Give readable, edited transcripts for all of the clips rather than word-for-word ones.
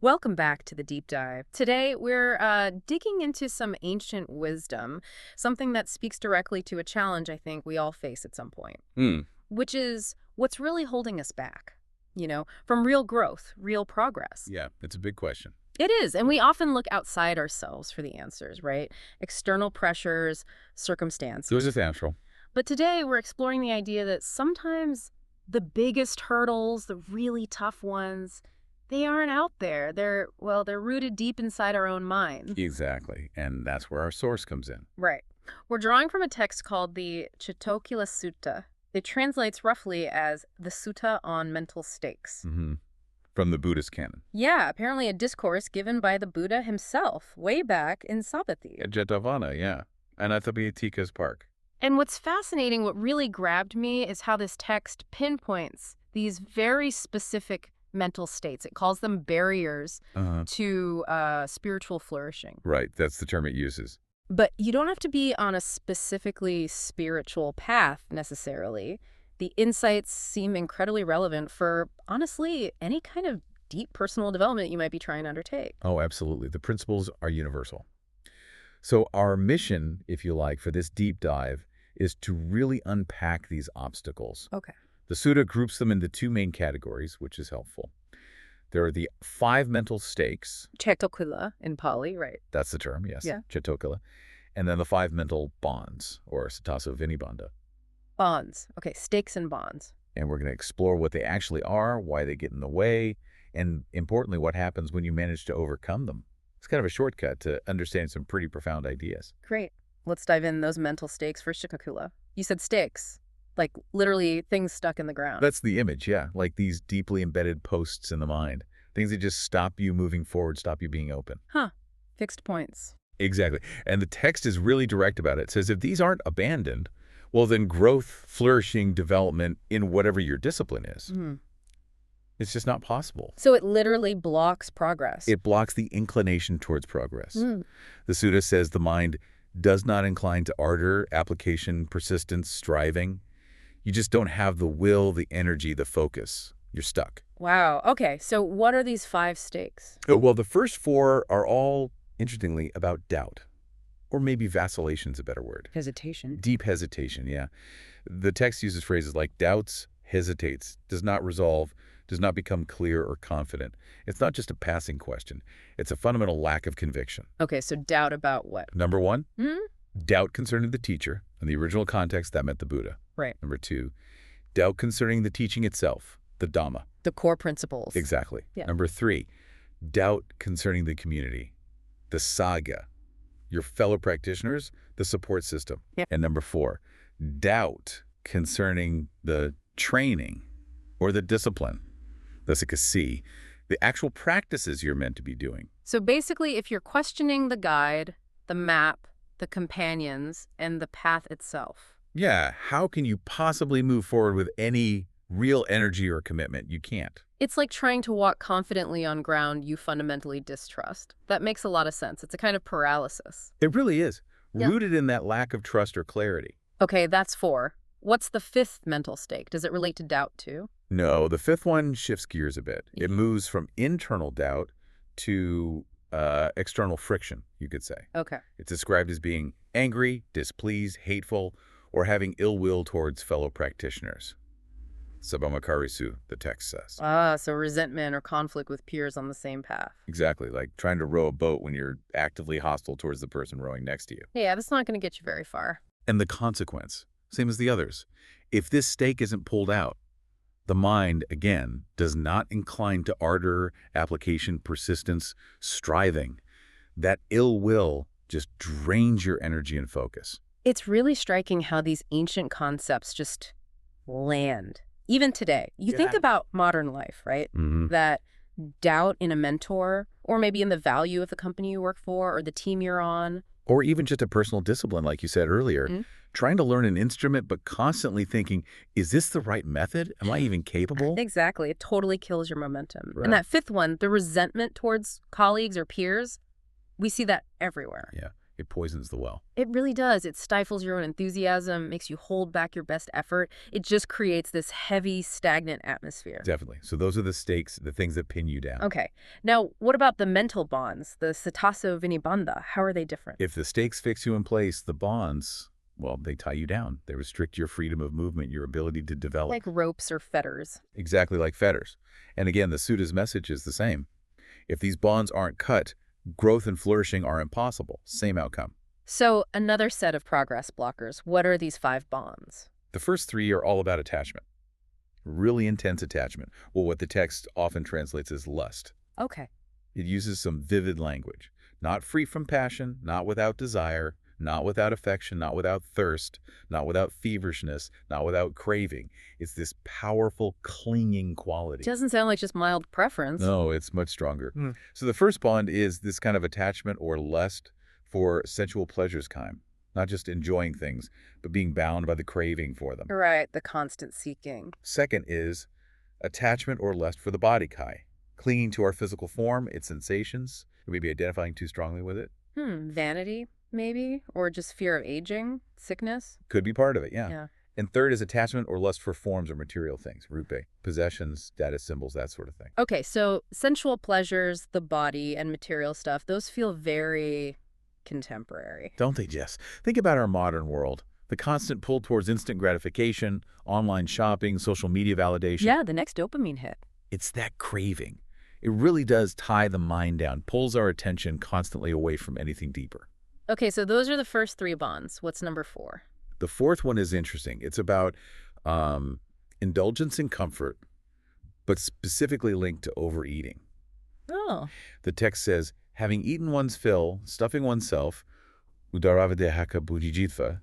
Welcome back to the deep dive. Today, we're digging into some ancient wisdom, something that speaks directly to a challenge I think we all face at some point, Hmm. which is what's really holding us back, from real growth, real progress. Yeah, it's a big question. It is, and we often look outside ourselves for the answers, right? External pressures, circumstances. Those are natural. But today, we're exploring the idea that sometimes the biggest hurdles, the really tough ones, they aren't out there. They're rooted deep inside our own mind. Exactly. And that's where our source comes in. Right. We're drawing from a text called the Cetokhīlasuttaṃ. It translates roughly as the Sutta on Mental Stakes. Hmm. From the Buddhist canon. Yeah, apparently a discourse given by the Buddha himself way back in Savatthi. At Jetavana, yeah. Anathapatika's park. And what's fascinating, what really grabbed me, is how this text pinpoints these very specific mental states. It calls them barriers to spiritual flourishing. Right, that's the term it uses. But you don't have to be on a specifically spiritual path necessarily. The insights seem incredibly relevant for, honestly, any kind of deep personal development you might be trying to undertake. Oh, absolutely. The principles are universal. So our mission, if you like, for this deep dive is to really unpack these obstacles. Okay. The sutta groups them into two main categories, which is helpful. There are the 5 mental stakes. Cetokhīlā in Pali, right? That's the term, yes. Yeah. Cetokhīlā. And then the 5 mental bonds, or cetaso vinibandhā. Bonds. Okay, stakes and bonds. And we're going to explore what they actually are, why they get in the way, and importantly, what happens when you manage to overcome them. It's kind of a shortcut to understand some pretty profound ideas. Great. Let's dive in those mental stakes for Cetokhīlā. You said stakes, like literally things stuck in the ground. That's the image, yeah, like these deeply embedded posts in the mind, things that just stop you moving forward, stop you being open. Huh. Fixed points. Exactly. And the text is really direct about it. It says if these aren't abandoned, well, then growth, flourishing, development in whatever your discipline is, it's just not possible. So it literally blocks progress. It blocks the inclination towards progress. The sutta says the mind does not incline to ardor, application, persistence, striving. You just don't have the will, the energy, the focus. You're stuck. Wow. Okay, so what are these 5 stakes? Well, the first 4 are all, interestingly, about doubt. Or maybe vacillation's a better word. Hesitation. Deep hesitation, yeah. The text uses phrases like doubts, hesitates, does not resolve, does not become clear or confident. It's not just a passing question. It's a fundamental lack of conviction. Okay, so doubt about what? Number 1, doubt concerning the teacher. In the original context, that meant the Buddha. Right. Number 2, doubt concerning the teaching itself, the Dhamma. The core principles. Exactly. Yeah. Number 3, doubt concerning the community, the Sangha, your fellow practitioners, the support system. Yeah. And number 4, doubt concerning the training or the discipline, the cetaso, the actual practices you're meant to be doing. So basically, if you're questioning the guide, the map, the companions, and the path itself. Yeah, how can you possibly move forward with any real energy or commitment? You can't. It's like trying to walk confidently on ground you fundamentally distrust. That makes a lot of sense. It's a kind of paralysis. It really is, Yeah. rooted in that lack of trust or clarity. Okay, that's 4. What's the 5th mental stake? Does it relate to doubt too? No, the 5th one shifts gears a bit. It moves from internal doubt to external friction, you could say. Okay. It's described as being angry, displeased, hateful, or having ill will towards fellow practitioners. Sabamakarisu, the text says. So resentment or conflict with peers on the same path. Exactly, like trying to row a boat when you're actively hostile towards the person rowing next to you. Yeah, that's not going to get you very far. And the consequence, same as the others. If this stake isn't pulled out, the mind, again, does not incline to ardor, application, persistence, striving. That ill will just drains your energy and focus. It's really striking how these ancient concepts just land. Even today, you think about modern life, right? That doubt in a mentor, or maybe in the value of the company you work for, or the team you're on. Or even just a personal discipline, like you said earlier. Trying to learn an instrument, but constantly thinking, is this the right method? Am I even capable? Exactly. It totally kills your momentum. Right. And that 5th one, the resentment towards colleagues or peers, we see that everywhere. Yeah. It poisons the well. It really does. It stifles your own enthusiasm, makes you hold back your best effort. It just creates this heavy, stagnant atmosphere. Definitely. So those are the stakes, the things that pin you down. Okay. Now, what about the mental bonds, the cetaso vinibandhā? How are they different? If the stakes fix you in place, the bonds, well, they tie you down. They restrict your freedom of movement, your ability to develop. Like ropes or fetters. Exactly like fetters. And again, the Suta's message is the same. If these bonds aren't cut, growth and flourishing are impossible. Same outcome. So another set of progress blockers. What are these 5 bonds? The first 3 are all about attachment. Really intense attachment, or what the text often translates as lust. Okay. It uses some vivid language. Not free from passion, not without desire, not without affection, not without thirst, not without feverishness, not without craving. It's this powerful, clinging quality. Doesn't sound like just mild preference. No, it's much stronger. So the first bond is this kind of attachment or lust for sensual pleasures kind. Not just enjoying things, but being bound by the craving for them. Right, the constant seeking. Second is attachment or lust for the body kai, clinging to our physical form, its sensations, or maybe identifying too strongly with it. Vanity, maybe? Or just fear of aging, sickness? Could be part of it, yeah. Yeah. And third is attachment or lust for forms or material things, rupe, possessions, status symbols, that sort of thing. Okay, so sensual pleasures, the body, and material stuff, those feel very contemporary. Don't they, Jess? Think about our modern world. The constant pull towards instant gratification, online shopping, social media validation. Yeah, the next dopamine hit. It's that craving. It really does tie the mind down, pulls our attention constantly away from anything deeper. Okay, so those are the first 3 bonds. What's number 4? The fourth one is interesting. It's about indulgence in comfort, but specifically linked to overeating. Oh. The text says, having eaten one's fill, stuffing oneself, udaravadehaka buddhijitva,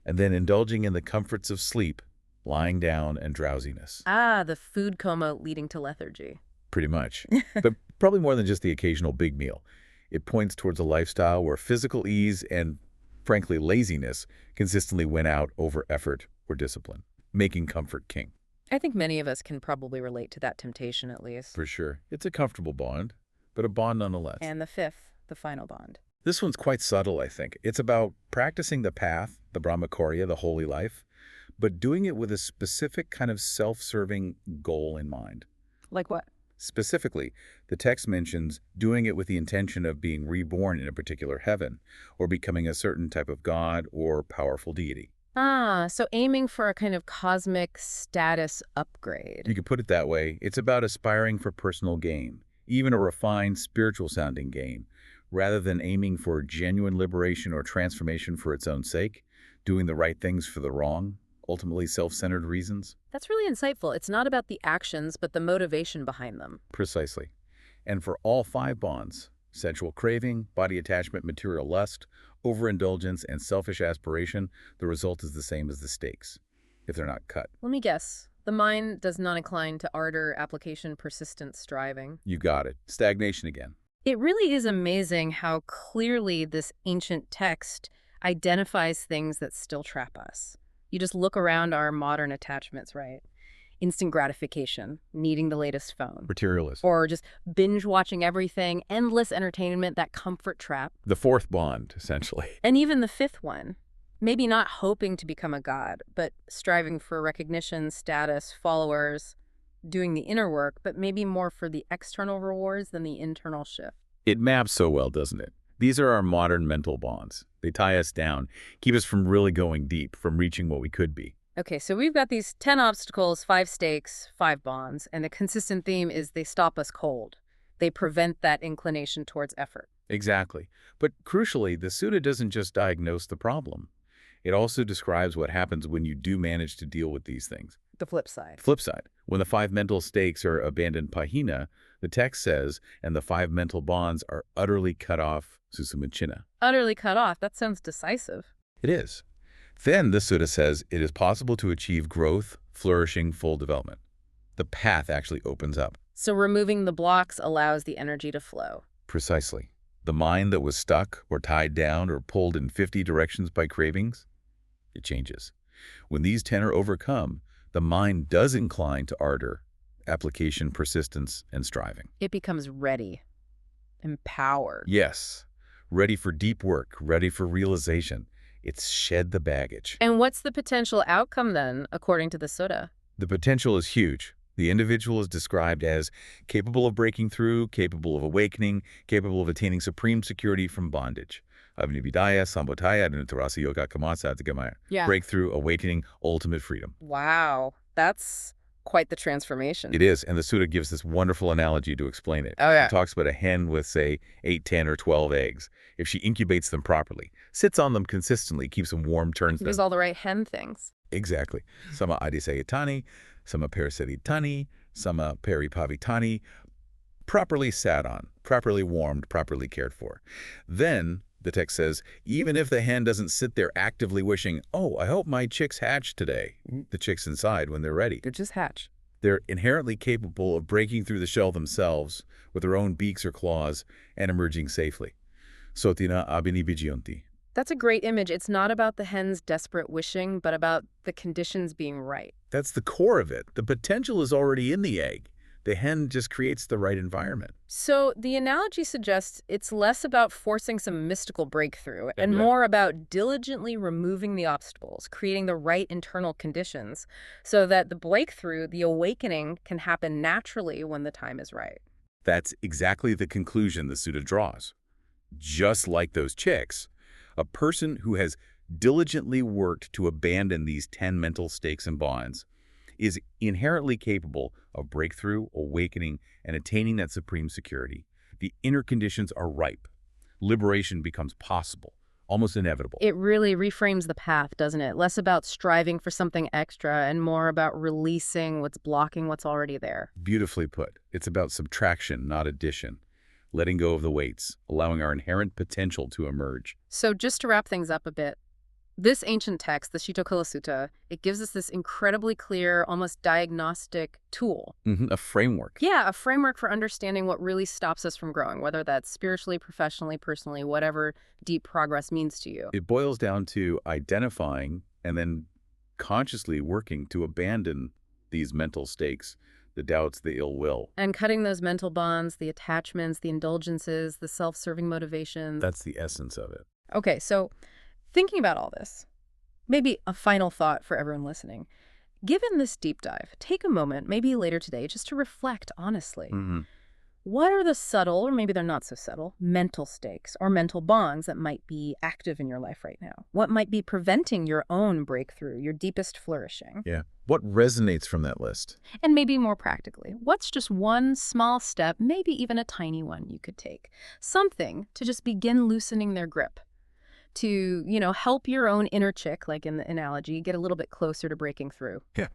and then indulging in the comforts of sleep, lying down, and drowsiness. Ah, the food coma leading to lethargy. Pretty much. But probably more than just the occasional big meal. It points towards a lifestyle where physical ease and, frankly, laziness consistently win out over effort or discipline, making comfort king. I think many of us can probably relate to that temptation, at least. For sure. It's a comfortable bond, but a bond nonetheless. And the 5th, the final bond. This one's quite subtle, I think. It's about practicing the path, the brahmacharya, the holy life, but doing it with a specific kind of self-serving goal in mind. Like what? Specifically, the text mentions doing it with the intention of being reborn in a particular heaven or becoming a certain type of god or powerful deity. Ah, so aiming for a kind of cosmic status upgrade. You could put it that way. It's about aspiring for personal gain, even a refined spiritual-sounding gain, rather than aiming for genuine liberation or transformation for its own sake, doing the right things for the wrong, ultimately self-centered reasons. That's really insightful. It's not about the actions, but the motivation behind them. Precisely. And for all 5 bonds, sensual craving, body attachment, material lust, overindulgence, and selfish aspiration, the result is the same as the stakes, if they're not cut. Let me guess. The mind does not incline to ardor, application, persistent striving. You got it. Stagnation again. It really is amazing how clearly this ancient text identifies things that still trap us. You just look around our modern attachments, right? Instant gratification, needing the latest phone. Materialist. Or just binge-watching everything, endless entertainment, that comfort trap. The 4th bond, essentially. And even the 5th one. Maybe not hoping to become a god, but striving for recognition, status, followers, doing the inner work, but maybe more for the external rewards than the internal shift. It maps so well, doesn't it? These are our modern mental bonds. They tie us down, keep us from really going deep, from reaching what we could be. Okay, so we've got these 10 obstacles, 5 stakes, 5 bonds, and the consistent theme is they stop us cold. They prevent that inclination towards effort. Exactly. But crucially, the Sutta doesn't just diagnose the problem. It also describes what happens when you do manage to deal with these things. The flip side. Flip side. When the 5 mental stakes are abandoned pahina, the text says, and the 5 mental bonds are utterly cut off, susamachina. Utterly cut off. That sounds decisive. It is. Then the Sutta says it is possible to achieve growth, flourishing, full development. The path actually opens up. So removing the blocks allows the energy to flow. Precisely. The mind that was stuck or tied down or pulled in 50 directions by cravings, it changes. When these 10 are overcome, the mind does incline to ardor, application, persistence, and striving. It becomes ready, empowered. Yes. ready for deep work, ready for realization. It's shed the baggage. And what's the potential outcome then, according to the sutta? The potential is huge. The individual is described as capable of breaking through, capable of awakening, capable of attaining supreme security from bondage. Vinibandhā, sambodhaya, anuttara yoga kamasa tagamaya. Yeah. Breakthrough, awakening, ultimate freedom. Wow, that's quite the transformation. It is, and the sutta gives this wonderful analogy to explain it. Oh, yeah. It talks about a hen with, say, 8, 10, or 12 eggs. If she incubates them properly, sits on them consistently, keeps them warm, turns them. Does all the right hen things. Exactly. Sama adisayatani, sama parasaritani, sama paripavitani, properly sat on, properly warmed, properly cared for. Then, the text says, even if the hen doesn't sit there actively wishing, oh, I hope my chicks hatch today, the chicks inside when they're ready. They just hatch. They're inherently capable of breaking through the shell themselves with their own beaks or claws and emerging safely. Sotina abhinibhijyanti. That's a great image. It's not about the hen's desperate wishing, but about the conditions being right. That's the core of it. The potential is already in the egg. The hen just creates the right environment. So the analogy suggests it's less about forcing some mystical breakthrough and more about diligently removing the obstacles, creating the right internal conditions so that the breakthrough, the awakening, can happen naturally when the time is right. That's exactly the conclusion the sutta draws. Just like those chicks, a person who has diligently worked to abandon these 10 mental stakes and bonds is inherently capable of breakthrough, awakening, and attaining that supreme security. The inner conditions are ripe. Liberation becomes possible, almost inevitable. It really reframes the path, doesn't it? Less about striving for something extra and more about releasing what's blocking what's already there. Beautifully put. It's about subtraction, not addition. Letting go of the weights, allowing our inherent potential to emerge. So just to wrap things up a bit, this ancient text, the Cetokhīlasuttaṃ, it gives us this incredibly clear, almost diagnostic tool. A framework. Yeah, a framework for understanding what really stops us from growing, whether that's spiritually, professionally, personally, whatever deep progress means to you. It boils down to identifying and then consciously working to abandon these mental stakes, the doubts, the ill will. And cutting those mental bonds, the attachments, the indulgences, the self-serving motivations. That's the essence of it. Okay, so thinking about all this, maybe a final thought for everyone listening. Given this deep dive, take a moment, maybe later today, just to reflect honestly. What are the subtle, or maybe they're not so subtle, mental stakes or mental bonds that might be active in your life right now? What might be preventing your own breakthrough, your deepest flourishing? Yeah. What resonates from that list? And maybe more practically, what's just one small step, maybe even a tiny one you could take? Something to just begin loosening their grip, to, help your own inner chick, like in the analogy, get a little bit closer to breaking through. Yeah.